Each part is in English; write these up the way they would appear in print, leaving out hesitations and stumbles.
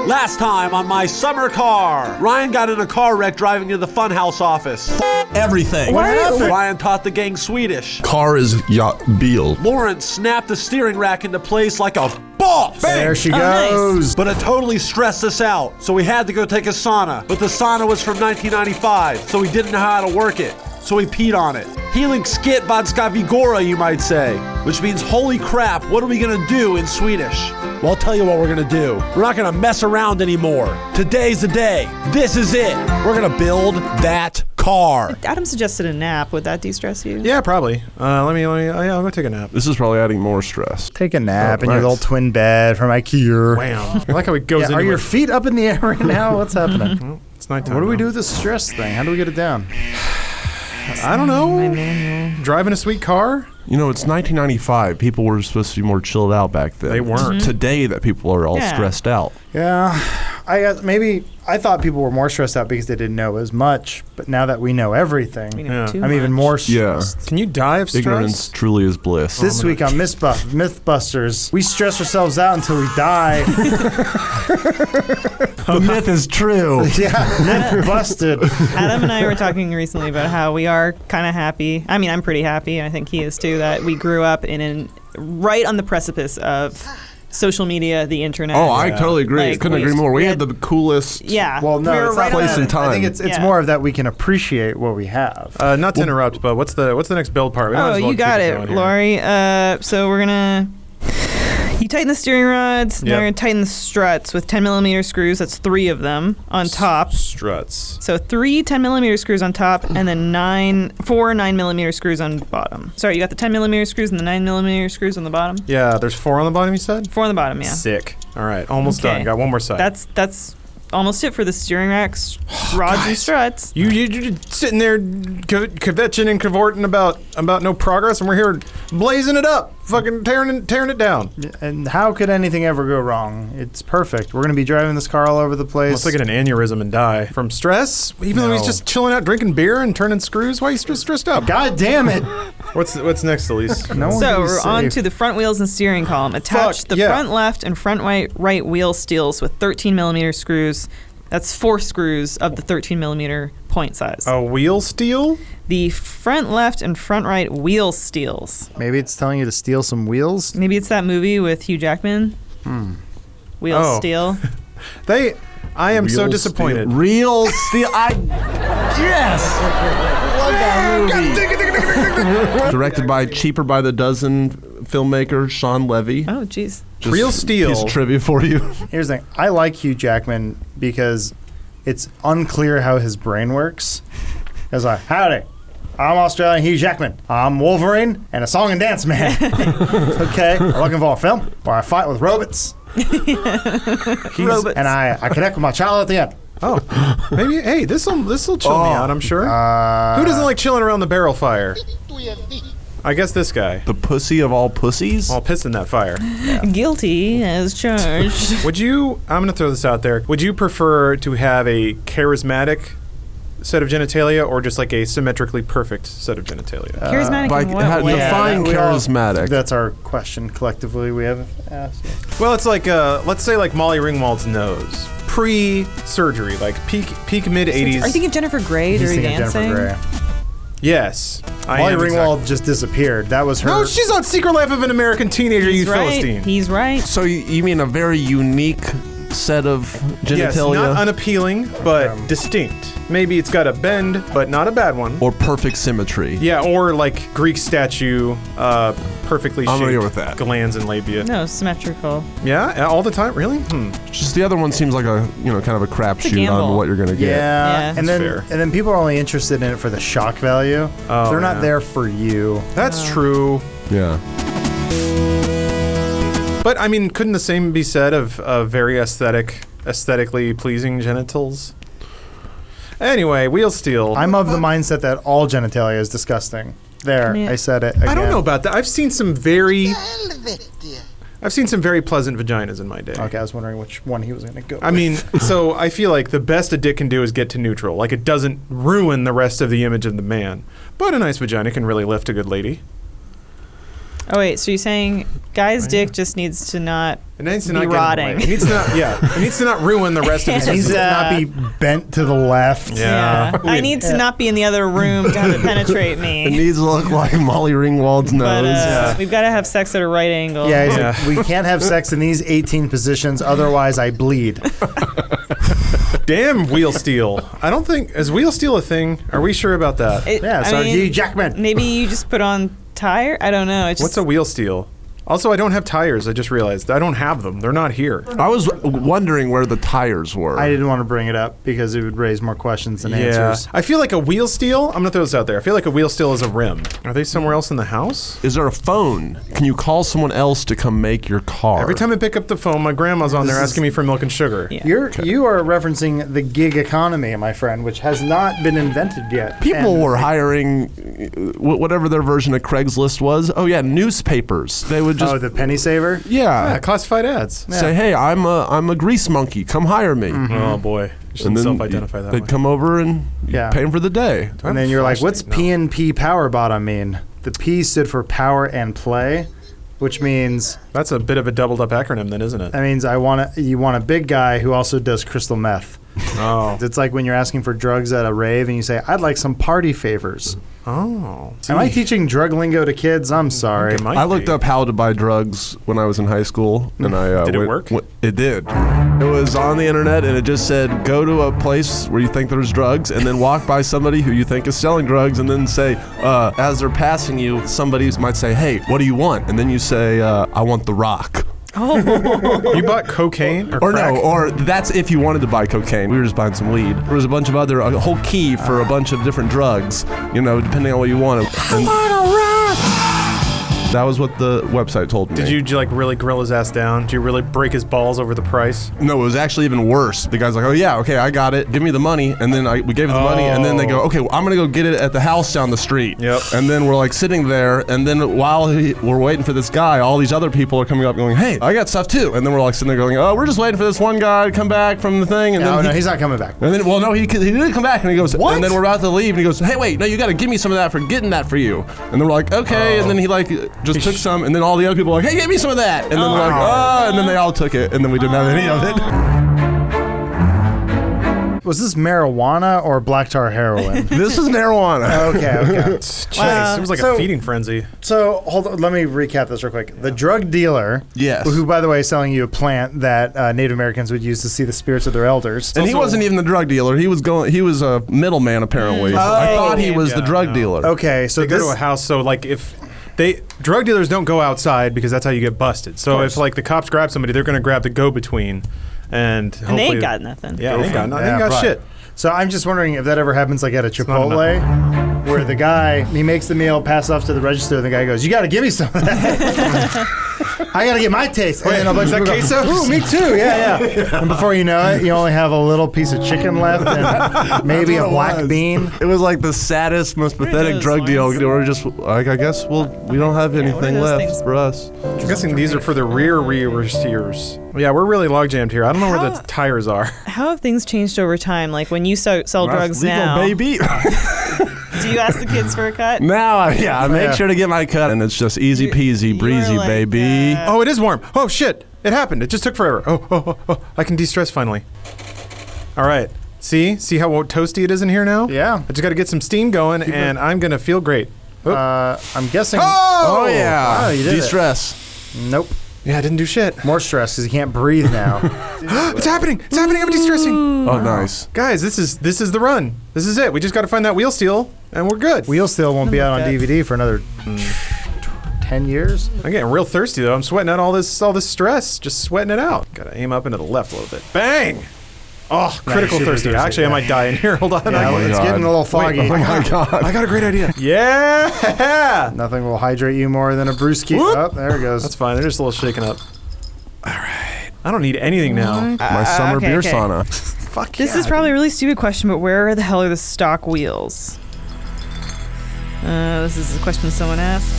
Last time on my summer car, Ryan got in a car wreck driving to the Funhaus office. Everything. What happened? Ryan taught the gang Swedish. Car is bil. Lawrence snapped the steering rack into place like a boss. There she goes. Nice. But it totally stressed us out, so we had to go take a sauna. But the sauna was from 1995, so we didn't know how to work it. So we peed on it. Healing skit vodska vigora, you might say. Which means, holy crap, what are we gonna do in Swedish? Well, I'll tell you what we're gonna do. We're not gonna mess around anymore. Today's the day. This is it. We're gonna build that car. Adam suggested a nap. Would that de-stress you? Yeah, probably. Let me. I'll go take a nap. This is probably adding more stress. Take a nap in nice. your little twin bed from IKEA. Wow. I like how it goes into Are your feet up in the air right now? What's happening? Well, it's nighttime. What do we do with this stress thing? How do we get it down? I don't know. Driving a sweet car? You know, it's 1995. People were supposed to be more chilled out back then. They weren't. Today that people are all stressed out. Yeah, I thought people were more stressed out because they didn't know as much, but now that we know everything, I'm even more stressed. Can you die of stress? Ignorance truly is bliss. This week on Mythbusters, we stress ourselves out until we die. The myth is true. Yeah, myth busted. Adam and I were talking recently about how we are kind of happy. I mean, I'm pretty happy, and I think he is too, that we grew up right on the precipice of social media, the internet. Oh, I totally agree. Like, Couldn't agree more. We had the coolest Well, no, we were it's right not on place and time. I think it's more of that we can appreciate what we have. Not to interrupt, but what's the next build part? We might as well you got keep it, going here. Lori. So we're gonna. You tighten the steering rods. Now Yep. you're gonna tighten the struts with 10mm screws. That's 3 of them on top. Struts. So 3 10mm screws on top, and then 4 9mm screws on bottom. Sorry, you got the 10mm screws and the 9mm screws on the bottom. Yeah, there's 4 on the bottom, you said? 4 on the bottom, yeah. Sick. All right, almost Okay. done. Got one more side. That's almost it for the steering racks, rods and struts. You're sitting there kvetching and cavorting about no progress, and we're here blazing it up, fucking tearing it down. And how could anything ever go wrong? It's perfect. We're going to be driving this car all over the place. Let's get an aneurysm and die from stress. Even though he's just chilling out, drinking beer and turning screws. Why are you stressed out? God damn it! What's next, Elise? No one So can be we're on safe. to the front wheels and steering column. Attach the front left and front right wheel steels with 13mm screws. That's 4 screws of the 13mm point size. A wheel steel? The front left and front right wheel steels. Maybe it's telling you to steal some wheels? Maybe it's that movie with Hugh Jackman. Wheel steel. I am so disappointed. Real steel. Yes. Love that movie. Directed by Cheaper by the Dozen filmmaker Sean Levy. Oh, jeez. Just Real steel. Piece of trivia for you. Here's the thing. I like Hugh Jackman because it's unclear how his brain works. It's like, howdy, I'm Australian Hugh Jackman. I'm Wolverine and a song and dance man. Okay, I'm looking for a film where I fight with robots. Robots. And I connect with my child at the end. Oh, maybe. Hey, this'll chill me out. I'm sure. Who doesn't like chilling around the barrel fire? I guess this guy. The pussy of all pussies. All pissed in that fire. Guilty as charged. Would you? I'm gonna throw this out there. Would you prefer to have a charismatic set of genitalia or just like a symmetrically perfect set of genitalia? Charismatic in what way? Define charismatic. That's our question collectively we have asked. Well, it's like let's say like Molly Ringwald's nose. Pre-surgery, like peak mid 80s. Are you thinking Jennifer Grey during dancing? Jennifer Grey. Yes. Molly Ringwald just disappeared. That was her. No, she's on Secret Life of an American Teenager, you Philistine. He's right. So you mean a very unique set of genitalia? Yes, not unappealing, but distinct. Maybe it's got a bend, but not a bad one. Or perfect symmetry. Yeah, or like Greek statue, perfectly shaped I'm gonna go with that. glands and labia. No, symmetrical. Yeah, all the time? Really? Just the other one seems like a kind of a crapshoot on what you're gonna get. Yeah, and then fair. and then people are only interested in it for the shock value. Oh, They're not there for you. That's true. Yeah. But I mean, couldn't the same be said of very aesthetically pleasing genitals? Anyway, wheel steel. I'm of the mindset that all genitalia is disgusting. There, I said it again. I don't know about that. I've seen some very pleasant vaginas in my day. Okay, I was wondering which one he was going to go I mean, so I feel like the best a dick can do is get to neutral. Like, it doesn't ruin the rest of the image of the man. But a nice vagina can really lift a good lady. Oh, wait, so you're saying guy's dick just needs to not It needs to be not rotting. It needs to not. Yeah. It needs to not ruin the rest of It needs his. to not be bent to the left. Yeah. I need to not be in the other room to have it penetrate It me. needs to look like Molly Ringwald's But nose. we've got to have sex at a right angle. Yeah, he's Yeah. like, we can't have sex in these 18 positions, otherwise I bleed. Damn wheel steel. I don't think is wheel steel a thing. Are we sure about that? Yeah, so Hugh Jackman. Maybe you just put on tire. I don't know. It's What's just, a wheel steel? Also, I don't have tires. I just realized I don't have them. They're not here. I was wondering where the tires were. I didn't want to bring it up because it would raise more questions than answers. I feel like a wheel steel. I'm gonna throw this out there. I feel like a wheel steel is a rim. Are they somewhere else in the house? Is there a phone? Can you call someone else to come make your car? Every time I pick up the phone, my grandma's on there This is- asking me for milk and sugar. Yeah. You are referencing the gig economy, my friend, which has not been invented yet. People And- were hiring whatever their version of Craigslist was. Oh yeah, newspapers. They would just Oh, the penny saver? Yeah, classified ads. say, "Hey, I'm a grease monkey. Come hire me." Oh boy, you shouldn't self-identify that they'd way. come over and Yeah. pay them for the day. And then you're like, what's No. P&P Power Bottom mean? The P stood for power and play, which means That's a bit of a doubled up acronym, then, isn't it? that means you want a big guy who also does crystal meth. Oh, It's like when you're asking for drugs at a rave and you say, I'd like some party favors. oh. Am I teaching drug lingo to kids? I'm sorry. It might I looked be. up how to buy drugs when I was in high school, and I Did it work? It did. It was on the internet, and it just said, "Go to a place where you think there's drugs, and then walk by somebody who you think is selling drugs, and then say, as they're passing you, somebody might say, 'Hey, what do you want?' And then you say, 'I want the rock.'" You bought cocaine or Or crack? no, or that's if you wanted to buy cocaine. We were just buying some weed. There was a bunch of a whole key for a bunch of different drugs, depending on what you wanted. That was what the website told me. Did you like really grill his ass down? Did you really break his balls over the price? No, it was actually even worse. The guy's like, "Oh yeah, okay, I got it. Give me the money." And then we gave him the money, and then they go, "Okay, well, I'm gonna go get it at the house down the street." Yep. And then we're like sitting there, and then while we're waiting for this guy, all these other people are coming up going, "Hey, I got stuff too." And then we're like sitting there going, "Oh, we're just waiting for this one guy to come back from the thing." And No, then no, he's not coming back. And then, well, no, he didn't come back, and he goes, What? And then we're about to leave, and he goes, "Hey, wait, no, you got to give me some of that for getting that for you." And then we're like, "Okay," and then he like just took some, and then all the other people were like, "Hey, give me some of that," and then we're like, "Oh," and then they all took it, and then we didn't have any of it. Was this marijuana or black tar heroin? This is marijuana. Okay. Jeez, it was like So- a feeding frenzy. So hold on, let me recap this real quick. The drug dealer, Yes. who by the way is selling you a plant that Native Americans would use to see the spirits of their elders. And he wasn't even the drug dealer. He was a middleman apparently. So I thought he was the drug dealer. Okay, so They go this to a house, so like if drug dealers don't go outside because that's how you get busted. So if like the cops grab somebody, they're gonna grab the go-between, and And they hopefully- ain't got nothing. Yeah, they ain't got nothing. They Yeah, ain't got right. shit. So I'm just wondering if that ever happens like at a not Chipotle, where the guy, he makes the meal, pass off to the register, and the guy goes, "You got to give me some of that. I got to get my taste." And then a bunch is of that people go, queso? "Ooh, me too, yeah." And before you know it, you only have a little piece of chicken left and maybe a black bean. It was like the saddest, most pathetic those drug deal. ones? We're just like, I guess we don't have what are anything those left things? for us. I'm guessing these are for the rear steers. Yeah, we're really log jammed here. I don't know where the tires are. How have things changed over time? Like when you sell drugs That's legal, now, baby. do you ask the kids for a cut? Now, I make Yeah. sure to get my cut, and it's just easy peasy, You breezy, were like, baby. Oh, it is warm. Oh shit! It happened. It just took forever. Oh! I can de-stress finally. All right. See how toasty it is in here now? Yeah. I just got to get some steam going, and I'm gonna feel great. I'm guessing. Oh yeah, Wow, you did it. de-stress. Nope. Yeah, I didn't do shit. More stress because he can't breathe now. It's happening! It's happening! I'm de-stressing. Oh, nice. Guys, this is the run. This is it. We just got to find that wheel steel, and we're good. Wheel Steel won't be out on Okay. DVD for another 10 years. I'm getting real thirsty though. I'm sweating out all this stress, just sweating it out. Gotta aim up into the left a little bit. Bang! Oh, critical super thirsty. thirsty, Actually, I yeah. might die in here. Hold on. Yeah, my it's God. getting a little foggy. Oh my god. I got a great idea. Yeah! Nothing will hydrate you more than a brewski. Whoop. Oh, there it goes. That's fine. They're just a little shaken up. All right. I don't need anything now. My summer okay, beer okay. sauna. Fuck This yeah. is probably a really stupid question, but where the hell are the stock wheels? This is a question someone asked.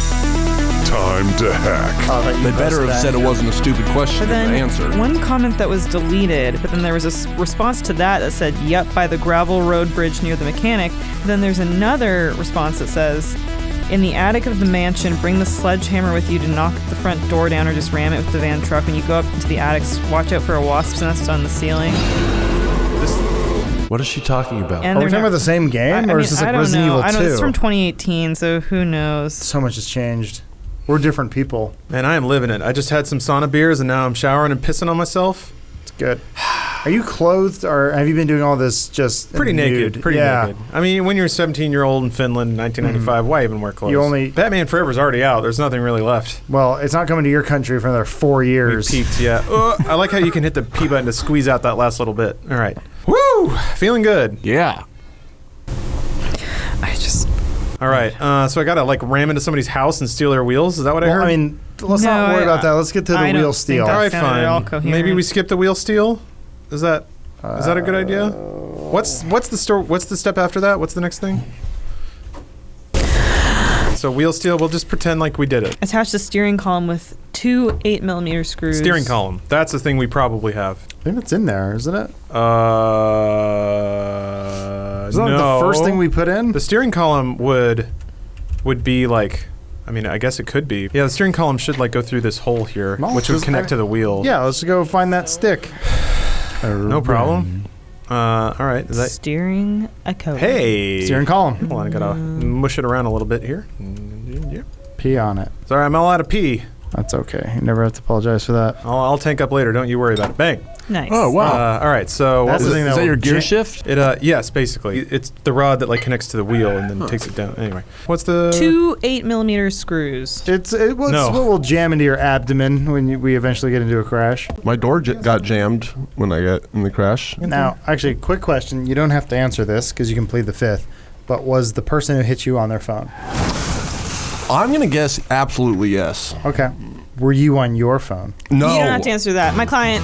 Time to hack. Oh, that you They better posted have said that. it wasn't a stupid question But than then the answer. one comment that was deleted, but then there was a response to that said, "Yep, by the gravel road bridge near the mechanic." But then there's another response that says, In the attic of the mansion, bring the sledgehammer with you to knock the front door down or just ram it with the van truck. When you go up into the attics, watch out for a wasp's nest on the ceiling. What is she talking about? And Are we they're talking about the same game, or is this like Resident Evil 2? I don't know. This is from 2018, so who knows? So much has changed. We're different people. Man, I am living it. I just had some sauna beers, and now I'm showering and pissing on myself. It's good. Are you clothed, or have you been doing all this just Pretty naked. Pretty naked. I mean, when you're a 17-year-old in Finland in 1995, why even wear clothes? Batman Forever's already out. There's nothing really left. Well, it's not coming to your country for another 4 years. We peaked, yeah. I like how you can hit the P button to squeeze out that last little bit. All right. Woo! Feeling good. Yeah. All right. So I got to, like, ram into somebody's house and steal their wheels? Is that what I heard? I mean, let's not worry about that. Let's get to the wheel steal. All right, sounded all fine. coherent. Maybe we skip the wheel steal? Is that a good idea? What's the step after that? What's the next thing? So wheel steal, we'll just pretend like we did it. Attach the steering column with 2 8mm screws. Steering column. That's the thing we probably have. I think it's in there, isn't it? Isn't that the first thing we put in? The steering column would be like, I mean, I guess it could be. Yeah, the steering column should like go through this hole here, which would connect to the wheel. Yeah, let's go find that stick. No problem. All right. Is that steering a column. Hey. Steering column. Hold on, I gotta mush it around a little bit here. Pee on it. Sorry, I'm all out of pee. That's okay. You never have to apologize for that. I'll tank up later. Don't you worry about it. Bang. Nice. Oh, wow. All right, so That's the thing Is that your gear shift? It yes, basically. It's the rod that like connects to the wheel and then takes it down. Anyway, what's the 2 8mm screws. It's what will jam into your abdomen when we eventually get into a crash. My door got jammed when I got in the crash. Now, actually, quick question. You don't have to answer this because you can plead the fifth. But was the person who hit you on their phone? I'm going to guess absolutely yes. Okay. Were you on your phone? No. You don't have to answer that. My client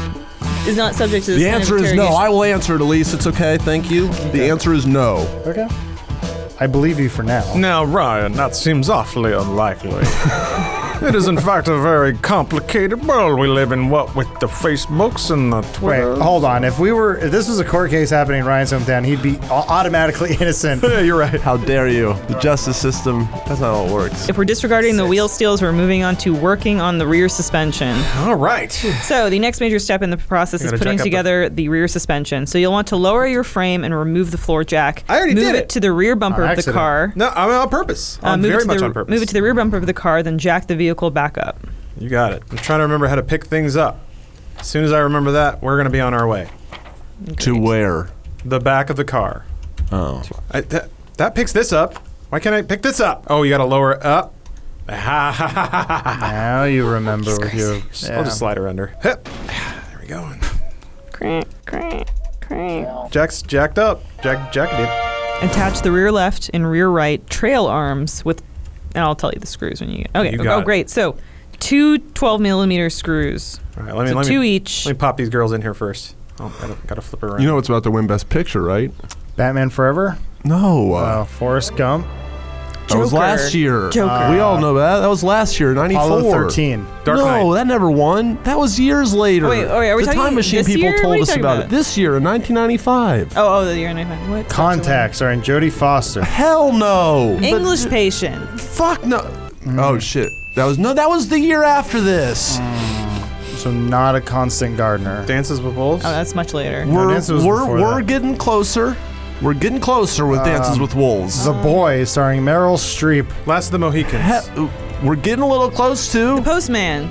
is not subject to this The kind of answer is no. interrogation. I will answer it, Elise. It's okay. Thank you. The answer is no. Okay. I believe you for now. Now, Ryan, that seems awfully unlikely. It is, in fact, a very complicated world we live in, what with the Facebooks and the Twitter. Wait, hold on. If this was a court case happening in Ryan's hometown, he'd be automatically innocent. Yeah, you're right. How dare you? The justice system, that's not how it works. If we're disregarding the wheel steals, we're moving on to working on the rear suspension. All right. So the next major step in the process is Gotta putting jack up together the rear suspension. So you'll want to lower your frame and remove the floor jack. I already move did it it. to the rear bumper On of the accident. car. No, I'm on purpose. I'm Move it very to much the- on purpose. Move it to the rear bumper of the car, then jack the vehicle back up. You got it. I'm trying to remember how to pick things up. As soon as I remember that, we're going to be on our way. To where? The back of the car. Oh. That picks this up. Why can't I pick this up? Oh, you got to lower it up. Now you remember with your... I'll just slide her under. Hip. There we go. Crank, crank, crank. Jack's jacked up. Jack it. Attach the rear left and rear right trail arms with, and I'll tell you the screws when you get. Okay. You got it. Great. So, 2 12mm screws. All right, So 2 each. Let me pop these girls in here first. Oh, gotta flip her around. You know what's about to win Best Picture, right? Batman Forever? No. Forrest Gump? That was Joker. last year. Joker. We all know that. That was last year, 94. Apollo 13. Dark no, Knight. that never won. That was years later. Wait, are we the talking Time Machine this people year? What are told you us talking about about? it this year in 1995. Oh, the year 95. What? Contacts starring Jodie Foster. Hell no. English patient. Fuck no. Oh shit. That was the year after this. So not a Constant Gardener. Dances with Wolves. Oh, that's much later. Dances was before We're that. getting closer. We're getting closer with Dances with Wolves. The Boy starring Meryl Streep. Last of the Mohicans. We're getting a little close to. Postman.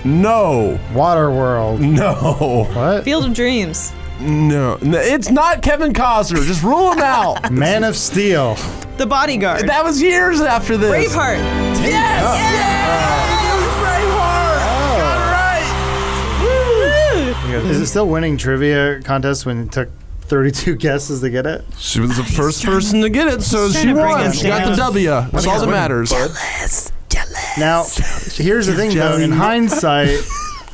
No. Waterworld. No. What? Field of Dreams. No. It's not Kevin Costner. Just rule him out. Man of Steel. The Bodyguard. That was years after this. Braveheart. Is it still winning trivia contests when it took 32 guesses to get it? She was the first person to get it, so He's she trying to bring won. us She got the down. W. That's all that matters. Now, here's the thing, though. In hindsight,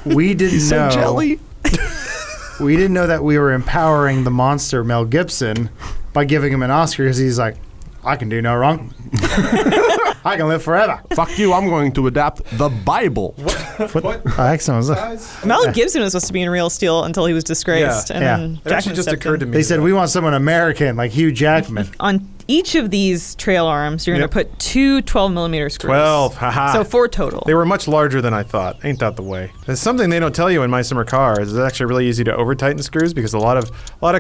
we didn't know. Jelly. We didn't know that we were empowering the monster Mel Gibson by giving him an Oscar because he's like, I can do no wrong. I can live forever. Fuck you, I'm going to adapt the Bible. What? Accent was that? Mel Gibson was supposed to be in Real Steel until he was disgraced. Yeah. And Yeah. then It actually Jackman just stepped occurred in. to me. They said, we want someone American like Hugh Jackman. On each of these trail arms, you're Yep. going to put two 12mm screws. 12, haha. So 4 total. They were much larger than I thought. Ain't that the way? There's something they don't tell you in My Summer Car. It's actually really easy to over-tighten screws because a lot of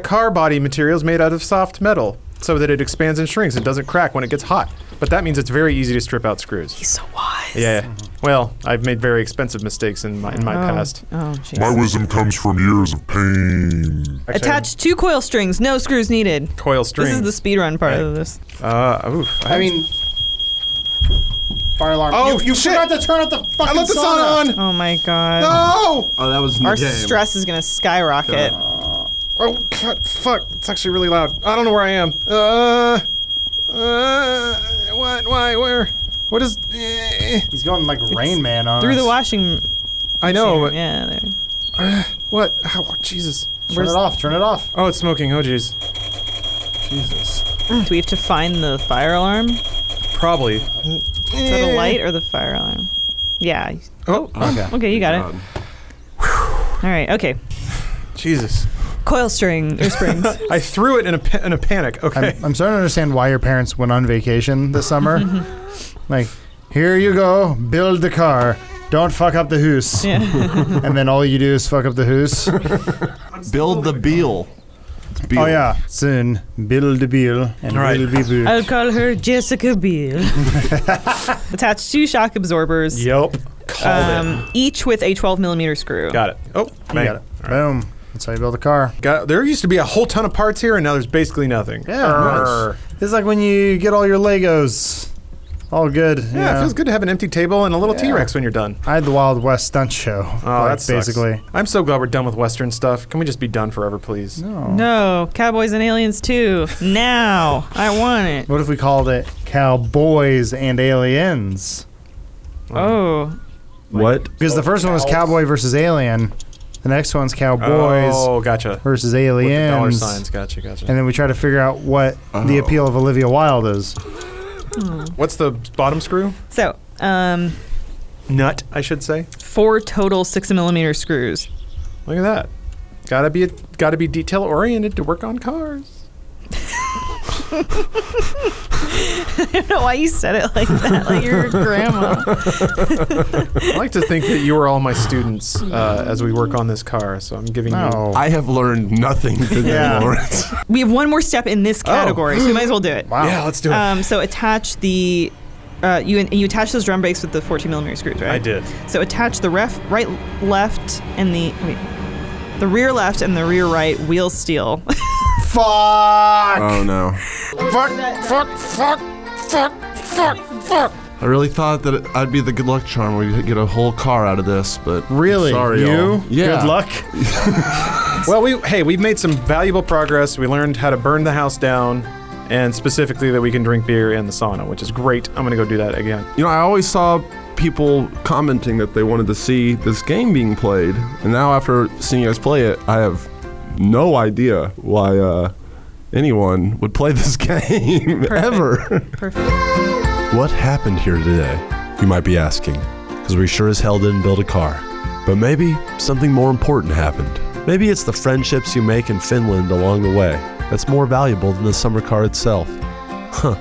car body material is made out of soft metal, so that it expands and shrinks and doesn't crack when it gets hot. But that means it's very easy to strip out screws. He's so wise. Yeah. Well, I've made very expensive mistakes in my past. Oh, jeez. My wisdom comes from years of pain. Attach 2 coil strings, no screws needed. Coil string. This is the speed run part of this. Oof. I mean, fire alarm. Oh, you shit. forgot to turn up the fucking I left the sauna. sun on. Oh my god. No! Oh, that was in the Our game. stress is going to skyrocket. Oh, God, fuck. It's actually really loud. I don't know where I am. What? Why? Where? What is... He's going like Rain Man on Through us. the washing I know, but... Yeah, there. What? How? Jesus. Turn it off. Turn it off. Oh, it's smoking. Oh, jeez. Jesus. Do we have to find the fire alarm? Probably. For the light or the fire alarm? Yeah. Oh, Okay, you got it. All right, okay. Jesus. Coil string or springs. I threw it in a panic. Okay. I'm starting to understand why your parents went on vacation this summer. Like, here you go, build the car. Don't fuck up the hoose. Yeah. And then all you do is fuck up the hoose. Build the Beal. It's Beal. Oh yeah, soon build the Beal and Right. we'll be boot. I'll call her Jessica Biel. Attach 2 shock absorbers, Yep. each with a 12mm screw. Got it. Oh, You bang. got it. Boom. That's how you build a car. There used to be a whole ton of parts here, and now there's basically nothing. Yeah, Arr. nice. It's like when you get all your Legos. All good. Yeah, it feels good to have an empty table and a little T-Rex when you're done. I had the Wild West stunt show. Oh, that sucks. basically. I'm so glad we're done with Western stuff. Can we just be done forever, please? No, Cowboys and Aliens 2. Now. I want it. What if we called it Cowboys and Aliens? Oh. What? Because the first one was Cowboy versus Alien. The next one's Cowboys Oh, gotcha. versus With the Aliens. dollar signs. Gotcha. And then we try to figure out what the appeal of Olivia Wilde is. What's the bottom screw? So, Nut, I should say. 4 total 6mm screws. Look at that. Gotta be detail oriented to work on cars. I don't know why you said it like that, like you're a grandma. I like to think that you are all my students as we work on this car, so I'm giving you. No. I have learned nothing today, Yeah. Lawrence. We have one more step in this category, so we might as well do it. Wow. Yeah, let's do it. So attach the, you attach those drum brakes with the 14mm screws, right? I did. So attach the right, left, and the rear left and the rear right wheel steel. Fuck! Oh no. Fuck. I really thought that I'd be the good luck charm where you get a whole car out of this, but Really? sorry, You? y'all. Yeah. Good luck. Well, we've made some valuable progress. We learned how to burn the house down, and specifically that we can drink beer in the sauna, which is great. I'm gonna go do that again. You know, I always saw people commenting that they wanted to see this game being played, and now after seeing you guys play it, I have no idea why anyone would play this game ever. Perfect. What happened here today? You might be asking, because we sure as hell didn't build a car. But maybe something more important happened. Maybe it's the friendships you make in Finland along the way that's more valuable than the summer car itself. Huh.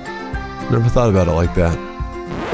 Never thought about it like that.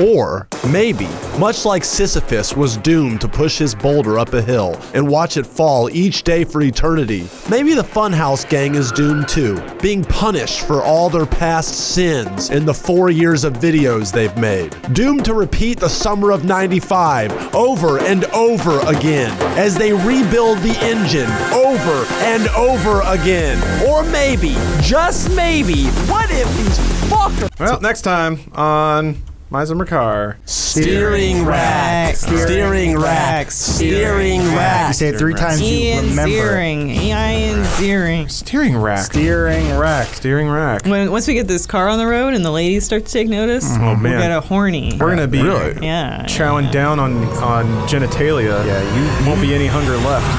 Or maybe, much like Sisyphus was doomed to push his boulder up a hill and watch it fall each day for eternity, maybe the Funhaus gang is doomed too, being punished for all their past sins in the 4 years of videos they've made. Doomed to repeat the summer of '95 over and over again as they rebuild the engine over and over again. Or maybe, just maybe, what if these fuckers... Well, next time on My Summer Car. Steering rack. Steering rack. Steering rack. You say it 3 times, you Ian remember it. Ziering. Ian Ziering. Steering rack. Steering rack. Steering rack. Once we get this car on the road and the ladies start to take notice, Oh, we'll man. get a horny. We're gonna be Really? Yeah. chowing down on genitalia. Yeah, Won't be any hunger left.